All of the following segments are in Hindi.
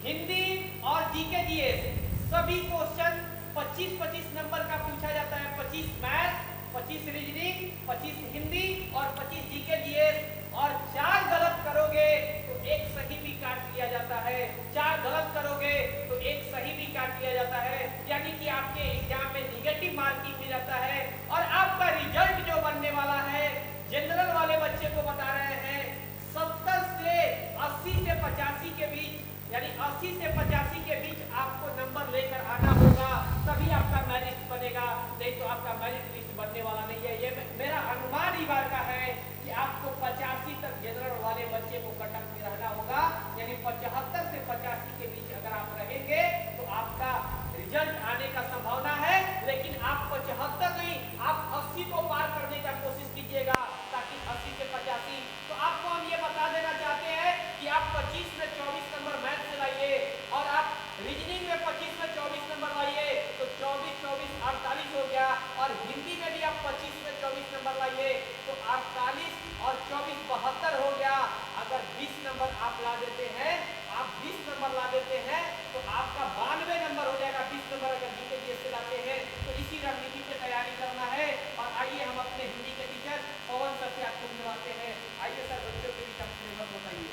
हिंदी और जीके जीएस सभी क्वेश्चन 25-25 नंबर का पूछा जाता है। 25 मैथ, 25 रीजनिंग, 25 हिंदी और 25 जीके जीएस। और 4 गलत करोगे तो एक सही भी काट लिया जाता है। 4 गलत करोगे तो एक सही भी काट लिया जाता है, यानी कि आपके एग्जाम में निगेटिव मार्किंग मिल जाता है। और आपका रिजल्ट जो बनने वाला है, जनरल वाले बच्चे को बता रहे हैं 70 से 80 से 85 के बीच, यानी 80 से 85 के बीच आपको नंबर लेकर आना होगा, तभी आपका मेरिट बनेगा, नहीं तो आपका मेरिट लिस्ट बनने वाला नहीं है। ये मेरा अनुमान इस बार का है कि आपको 85 तक जनरल वाले बच्चे को कटअप में रहना होगा, यानी 75 से 85 के बीच अगर आप रहेंगे तो आपका रिजल्ट आने का संभावना है। लेकिन आप 75 नहीं, आप 80 को पार करने का कोशिश कीजिएगा, ताकि 80 से 85। तो आपको हम ये बता देना चाहते हैं कि आप 25 में 24 नंबर मैथ से लाइए और आप रीजनिंग में 25 में 24 नंबर लाइए तो 24-24 48 हो गया। और हिंदी में भी आप 25 में 24 नंबर लाइए तो 48 और 24 72 हो गया। अगर 20 नंबर आप ला देते हैं, आप 20 नंबर ला देते हैं तो आपका 92 नंबर हो जाएगा। 20 नंबर अगर जीके जीएस से लाते हैं तो इसी रणनीति से तैयारी करना है। और आइए हम अपने हिंदी के टीचर पवन सर से आपको मिलवाते हैं। आइए सर, बच्चों के बीच अपने बात बताइए।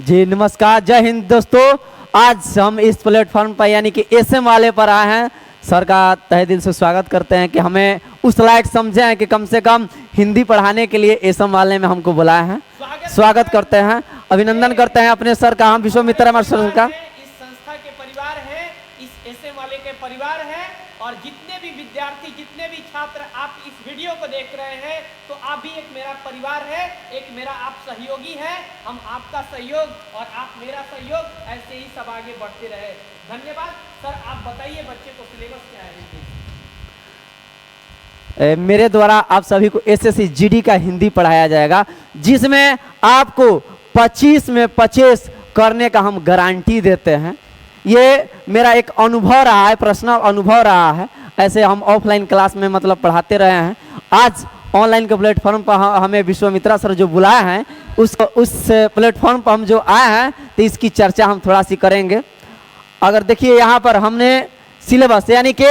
जी नमस्कार, जय हिंद दोस्तों। आज हम इस प्लेटफॉर्म पर यानी कि एसएम वाले पर आए हैं। सर का तहे दिल से स्वागत करते हैं कि हमें उस लायक समझे हैं कि कम से कम हिंदी पढ़ाने के लिए एसएम वाले में हमको बुलाए हैं। स्वागत करते हैं, अभिनंदन करते हैं अपने सर का, हम विश्वामित्र अमर सर का। इस संस्था के परिवार है, इस एसएम वाले के परिवार है। और जितने भी विद्यार्थी, जितने भी छात्र आप इस वीडियो को देख रहे हैं, तो आप भी एक मेरा परिवार है, एक मेरा आप सहयोगी है। हम आपका सहयोग और आप मेरा सहयोग, ऐसे ही सब आगे बढ़ते रहे। धन्यवाद सर। आप बताइए बच्चे को सिलेबस क्या है? मेरे द्वारा आप सभी को एसएससी जीडी का हिंदी पढ़ाया जाएगा, जिसमें आपको 25 में 25 करने का हम गारंटी देते हैं। ये मेरा एक अनुभव रहा है, पर्सनल अनुभव रहा है। ऐसे हम ऑफलाइन क्लास में मतलब पढ़ाते रहे हैं। आज ऑनलाइन के प्लेटफॉर्म पर हमें विश्वामित्रा सर जो बुलाए हैं, उस प्लेटफॉर्म पर हम जो आए हैं, तो इसकी चर्चा हम थोड़ा सी करेंगे। अगर देखिए यहाँ पर हमने सिलेबस यानी कि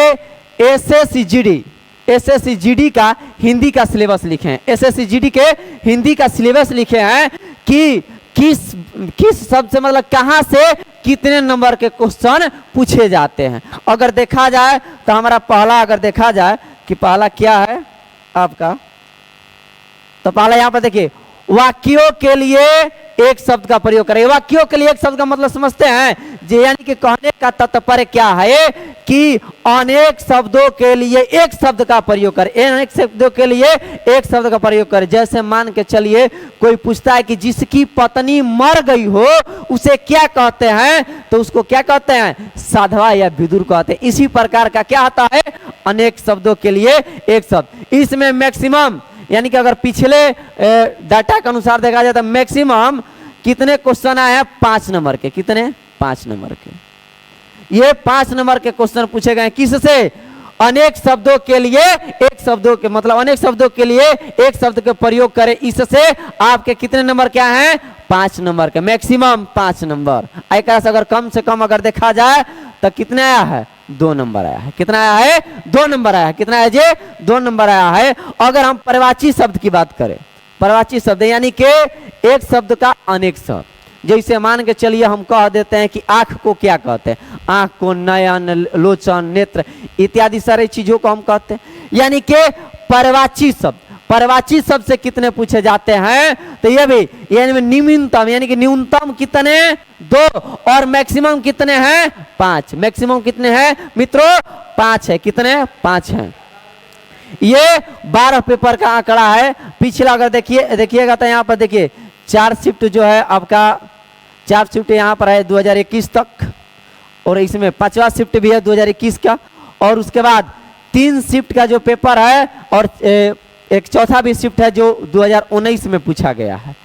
एसएससी जीडी का हिंदी का सिलेबस लिखे हैं। एसएससी जीडी के हिंदी का सिलेबस लिखे हैं कि किस शब्द से मतलब कहाँ से कितने नंबर के क्वेश्चन पूछे जाते हैं। अगर देखा जाए तो हमारा पहला, अगर देखा जाए कि पहला क्या है आपका, तो पहला यहाँ पर देखिए, वाक्यों के लिए एक शब्द का प्रयोग करें। वाक्यों के लिए एक शब्द का मतलब समझते हैं जी, यानी कि कहने का तात्पर्य क्या है कि अनेक शब्दों के लिए एक शब्द का प्रयोग करें। अनेक शब्दों के लिए एक शब्द का प्रयोग करें। जैसे मान के चलिए कोई पूछता है कि जिसकी पत्नी मर गई हो उसे क्या कहते हैं, तो उसको क्या कहते हैं? साधवा या विदुर कहते हैं। इसी प्रकार का क्या आता है? अनेक शब्दों के लिए एक शब्द। इसमें मैक्सिमम यानी कि अगर पिछले डाटा के अनुसार देखा जाए तो मैक्सिमम कितने क्वेश्चन आए हैं? 5 नंबर के। कितने? 5 नंबर के। ये 5 नंबर के क्वेश्चन पूछे गए। किससे? अनेक शब्दों के लिए एक शब्दों के मतलब अनेक शब्दों के लिए एक शब्द के प्रयोग करें। इससे आपके कितने नंबर क्या हैं? 5 नंबर के। Maximum 5 number. एक अगर कम से कम अगर देखा जाए तो कितने आया है? 2 नंबर आया है। कितना आया है? 2 नंबर आया है। कितना है जी? 2 नंबर आया है। अगर हम पर्यायवाची शब्द की बात करें, पर्यायवाची शब्द यानी कि एक शब्द का अनेक शब्द। जैसे मान के चलिए हम कह देते हैं कि आंख को क्या कहते हैं? आंख को नयन, लोचन, नेत्र इत्यादि सारी चीजों को हम कहते हैं। यानी कि पर्यायवाची शब्द, पर्यायवाची शब्द से कितने पूछे जाते हैं? तो ये भी यानी न्यूनतम यानी कि न्यूनतम कितने? 2 और मैक्सिमम कितने हैं? 5। मैक्सिमम कितने हैं मित्रों? 5 है। कितने? 5 हैं। ये 12 पेपर का आंकड़ा है। पिछला अगर देखिएगा तो यहाँ पर देखिए 4 शिफ्ट जो है आपका, 4 शिफ्ट यहाँ पर है 2021 तक, और इसमें 5वां शिफ्ट भी है 2021 का। और उसके बाद 3 शिफ्ट का जो पेपर है और एक चौथा भी शिफ्ट है जो 2019 में पूछा गया है।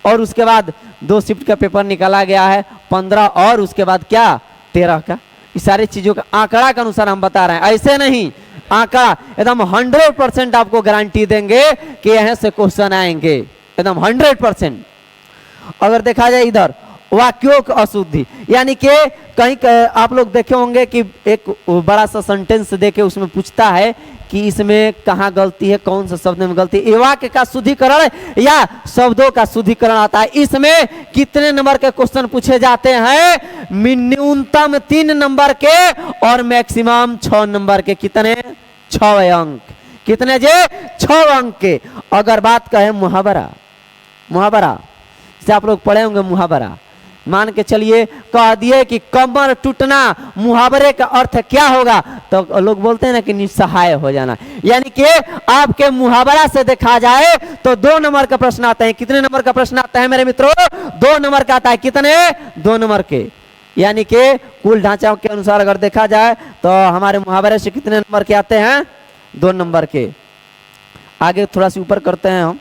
और उसके बाद 2 शिफ्ट का पेपर निकाला गया है 15 और उसके बाद क्या 13 का। इस सारी चीजों का आंकड़ा के अनुसार हम बता रहे हैं, ऐसे नहीं। आंकड़ा एकदम 100% आपको गारंटी देंगे कि यहाँ से क्वेश्चन आएंगे, एकदम 100%। अगर देखा जाए इधर वाक्यों की अशुद्धि, यानी कि कहीं आप लोग देखे होंगे कि एक बड़ा सा सेंटेंस देके उसमें पूछता है कि इसमें कहाँ गलती है, कौन सा शब्द में गलती है। ये वाक्य का शुद्धिकरण या शब्दों का शुद्धिकरण आता है। इसमें कितने नंबर के क्वेश्चन पूछे जाते हैं? न्यूनतम 3 नंबर के और मैक्सिमम 6 नंबर के। कितने? 6 अंक। कितने जे? 6 अंक के। अगर बात कहें मुहावरा, मुहावरा से आप लोग पढ़े होंगे मुहावरा, मान के चलिए कह दिए कि कमर टूटना, मुहावरे का अर्थ क्या होगा? तो लोग बोलते हैं ना कि निस्सहाय हो जाना, यानी कि आपके मुहावरा से देखा जाए तो 2 नंबर का प्रश्न आता है। कितने नंबर का प्रश्न आता है मेरे मित्रों? 2 नंबर का आता है। कितने? 2 नंबर के। यानी कि कुल ढांचा के अनुसार अगर देखा जाए तो हमारे मुहावरे से कितने नंबर के आते हैं? 2 नंबर के। आगे थोड़ा सा ऊपर करते हैं हम।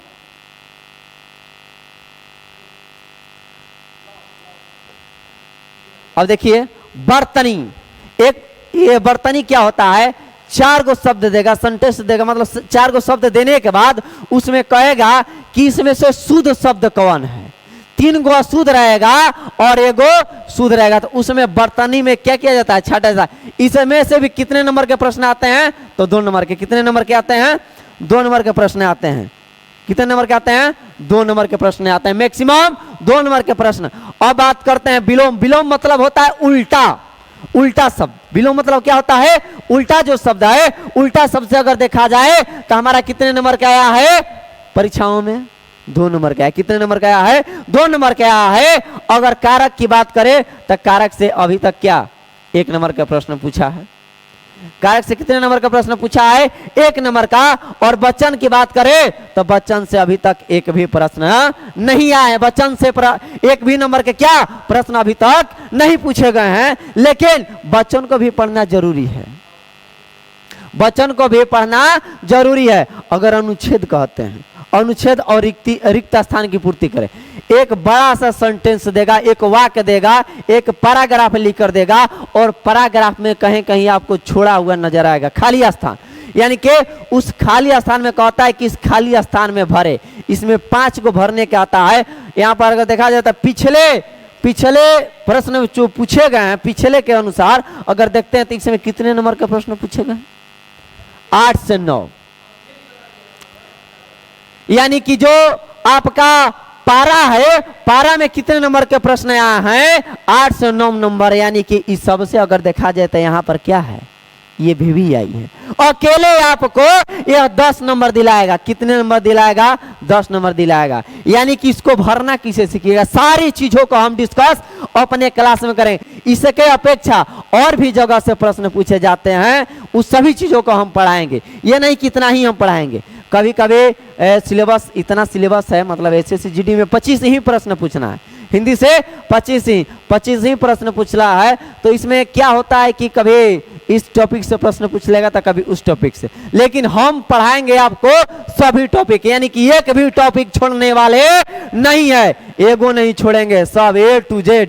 अब देखिए बर्तनी, एक ये बर्तनी क्या होता है? 4 गो शब्द देगा, सेंटेंस देगा, मतलब 4 गो शब्द देने के बाद उसमें कहेगा कि इसमें से शुद्ध शब्द कौन है। 3 गो अशुद्ध रहेगा और 1 गो शुद्ध रहेगा। तो उसमें बर्तनी में क्या किया जाता है? छाटा जाता है। इसमें से भी कितने नंबर के प्रश्न आते हैं? तो 2 नंबर के। कितने नंबर के आते हैं? 2 नंबर के प्रश्न आते हैं। कितने नंबर के आते हैं? 2 नंबर के प्रश्न आते हैं, मैक्सिमम 2 नंबर के प्रश्न। अब बात करते हैं विलोम। विलोम मतलब होता है उल्टा, उल्टा शब्द। विलोम मतलब क्या होता है? उल्टा जो शब्द है, उल्टा शब्द से अगर देखा जाए तो हमारा कितने नंबर का आया है? परीक्षाओं में 2 नंबर का है। कितने नंबर का आया है? 2 नंबर का आया है। अगर कारक की बात करें तो कारक से अभी तक क्या 1 नंबर का प्रश्न पूछा है? कारक से कितने नंबर का प्रश्न पूछा है? 1 नंबर का। और वचन की बात करें तो वचन से अभी तक 1 भी प्रश्न नहीं आया है। वचन से 1 भी नंबर के क्या प्रश्न अभी तक नहीं पूछे गए हैं। लेकिन वचन को भी पढ़ना जरूरी है, वचन को भी पढ़ना जरूरी है। अगर अनुच्छेद कहते हैं, अनुच्छेद और रिक्त स्थान की पूर्ति करें। एक बड़ा सा सेंटेंस देगा, एक वाक्य देगा, एक पैराग्राफ लिख कर देगा और पैराग्राफ में कहीं कहीं आपको छोड़ा हुआ नजर आएगा खाली स्थान, यानी कि उस खाली स्थान में कहता है कि इस खाली स्थान में भरे। इसमें 5 को भरने का आता है। यहाँ पर अगर देखा जाए तो पिछले प्रश्न जो पूछे गए हैं, पिछले के अनुसार अगर देखते हैं तो इसमें कितने नंबर के प्रश्न पूछे गए? 8 से 9। यानी कि जो आपका पारा है, पारा में कितने नंबर के प्रश्न आए हैं? 8 से 9 नंबर। यानी कि इस सब से अगर देखा जाए तो यहाँ पर क्या है? ये भी आई है। अकेले आपको यह 10 नंबर दिलाएगा। कितने नंबर दिलाएगा? 10 नंबर दिलाएगा। यानी कि इसको भरना किसे सीखिएगा? सारी चीजों को हम डिस्कस अपने क्लास में करें। इसके अपेक्षा और भी जगह से प्रश्न पूछे जाते हैं, उस सभी चीजों को हम पढ़ाएंगे। ये नहीं कि इतना ही हम पढ़ाएंगे। कभी कभी सिलेबस, इतना सिलेबस है, मतलब SSCGD में 25 ही प्रश्न पूछना है, हिंदी से 25 ही प्रश्न पूछना है। तो इसमें क्या होता है कि कभी इस टॉपिक से प्रश्न पूछ लेगा तो कभी उस टॉपिक से। लेकिन हम पढ़ाएंगे आपको सभी टॉपिक, यानी कि एक भी टॉपिक छोड़ने वाले नहीं है। एगो नहीं छोड़ेंगे, सब A to Z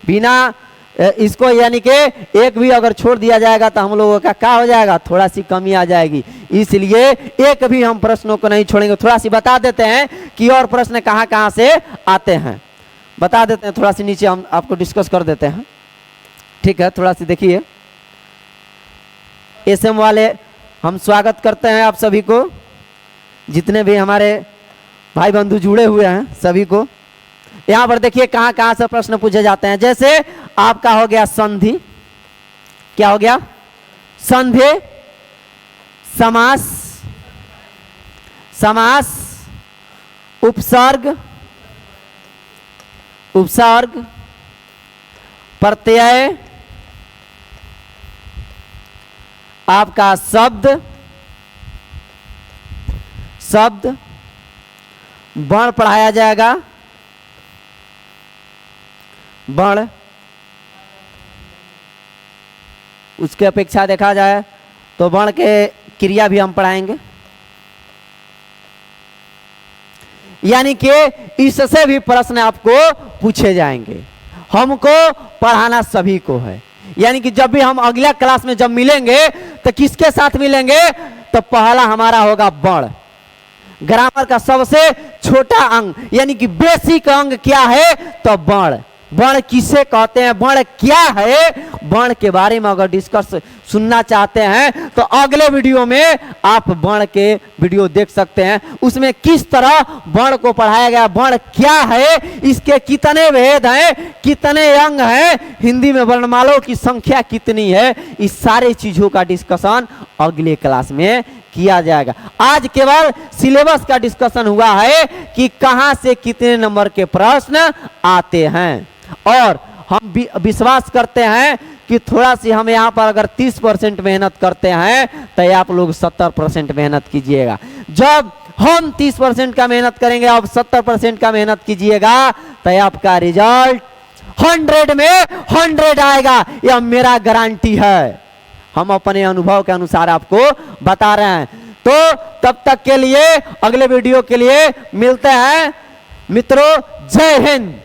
बिना इसको, यानी कि एक भी अगर छोड़ दिया जाएगा तो हम लोगों का क्या हो जाएगा? थोड़ा सी कमी आ जाएगी। इसलिए एक भी हम प्रश्नों को नहीं छोड़ेंगे। थोड़ा सी बता देते हैं कि और प्रश्न कहाँ कहाँ से आते हैं, बता देते हैं। थोड़ा सी नीचे हम आपको डिस्कस कर देते हैं, ठीक है? थोड़ा सी देखिए। SM वाले हम स्वागत करते हैं आप सभी को, जितने भी हमारे भाई बंधु जुड़े हुए हैं सभी को। यहाँ पर देखिए कहाँ कहाँ से प्रश्न पूछे जाते हैं। जैसे आपका हो गया संधि, क्या हो गया? संधि, समास, समास, उपसर्ग, उपसर्ग, प्रत्यय, आपका शब्द, शब्द, वर्ण पढ़ाया जाएगा, वर्ण। उसके अपेक्षा देखा जाए तो वर्ण के क्रिया भी हम पढ़ाएंगे। यानी कि इससे भी प्रश्न आपको पूछे जाएंगे। हमको पढ़ाना सभी को है। यानी कि जब भी हम अगला क्लास में जब मिलेंगे तो किसके साथ मिलेंगे? तो पहला हमारा होगा वर्ण। ग्रामर का सबसे छोटा अंग, यानी कि बेसिक अंग क्या है? तो वर्ण। वर्ण किसे कहते हैं, वर्ण क्या है, वर्ण के बारे में अगर डिस्कस सुनना चाहते हैं तो अगले वीडियो में आप वर्ण के वीडियो देख सकते हैं। उसमें किस तरह वर्ण को पढ़ाया गया, वर्ण क्या है, इसके कितने भेद हैं, कितने अंग हैं, हिंदी में वर्णमालाओं की संख्या कितनी है, इस सारे चीजों का डिस्कशन अगले क्लास में किया जाएगा। आज केवल सिलेबस का डिस्कशन हुआ है कि कहां से कितने नंबर के प्रश्न आते हैं, और हम विश्वास करते हैं कि थोड़ा सी हम यहाँ पर अगर 30% मेहनत करते हैं तो आप लोग 70% मेहनत कीजिएगा। जब हम 30% का मेहनत करेंगे, अब 70% का मेहनत कीजिएगा, तो आपका रिजल्ट 100 में 100 आएगा, यह मेरा गारंटी है। हम अपने अनुभव के अनुसार आपको बता रहे हैं। तो तब तक के लिए अगले वीडियो के लिए मिलते हैं मित्रों। जय हिंद।